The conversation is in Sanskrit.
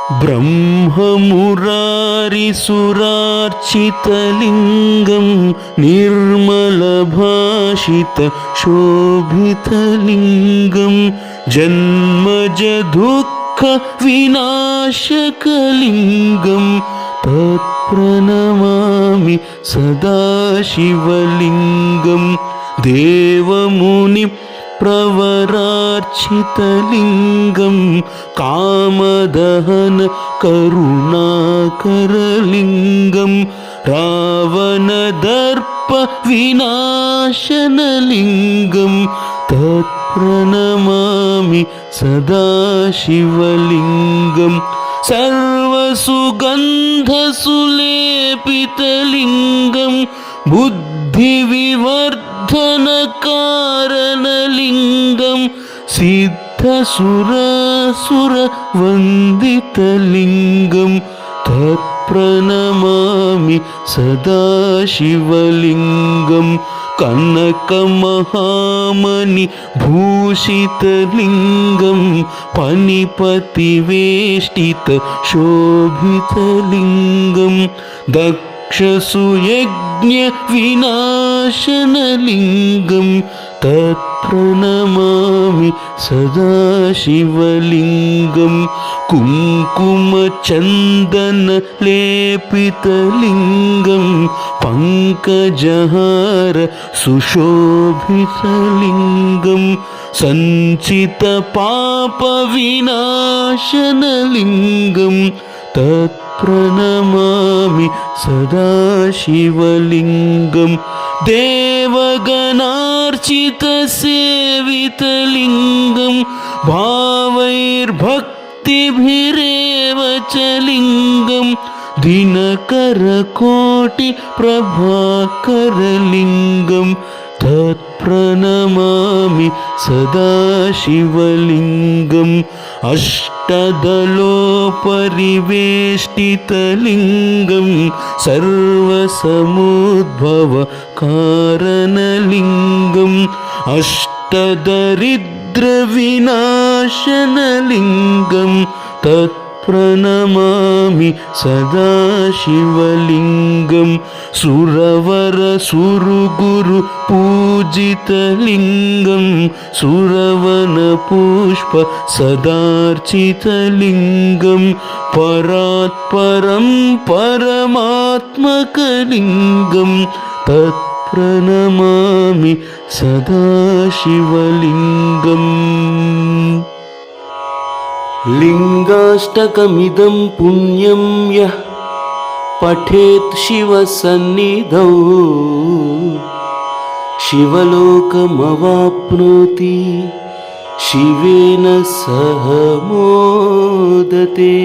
ब्रह्ममुरारिसुरार्चितलिङ्गं निर्मलभाषितशोभितलिङ्गं जन्मजदुःखविनाशकलिङ्गं तत्प्रणमामि सदाशिवलिङ्गं देवमुनिप्रवरार्चितलिङ्गं कामदहन करुणाकरलिङ्गं रावणदर्प विनाशनलिङ्गं तत्प्रणमामि सदाशिवलिङ्गं सर्वसुगन्धसुलेपितलिङ्गं बुद्धिविवर्धनकारणलिङ्गं सिद्धसुरासुरवन्दितलिङ्गं तत्प्रणमामि सदाशिवलिङ्गं कनकमहामणिभूषितलिङ्गं पनिपतिवेष्टितशोभितलिङ्गं दक्षसुयज्ञविनाशनलिङ्गं तत्प्रणमामि सदाशिवलिङ्गं कुङ्कुमचन्दनलेपितलिङ्गं पङ्कजहार सुशोभितलिङ्गं सञ्चितपापविनाशनलिङ्गं तत्प्रणमामि सदाशिवलिङ्गं देवगणार्चितसेवितलिङ्गं भावैर्भक्तिभिरेव च लिङ्गं दिनकरकोटिप्रभाकरलिङ्गं तत्प्रणमामि सदाशिवलिङ्गम् अष्टदलोपरिवेष्टितलिङ्गं सर्वसमुद्भवकारणलिङ्गम् अष्टदरिद्रविनाशनलिङ्गं तत्प्रणमामि सदाशिवलिङ्गं सुरवरसुरगुरुपूजितलिङ्गं सुरवनपुष्प सदार्चितलिङ्गं परात्परं परमात्मकलिङ्गं तत्प्रणमामि सदाशिवलिङ्गम् लिङ्गाष्टकमिदं पुण्यं यः पठेत् शिवसन्निधौ शिवलोकमवाप्नोति शिवेन सह मोदते।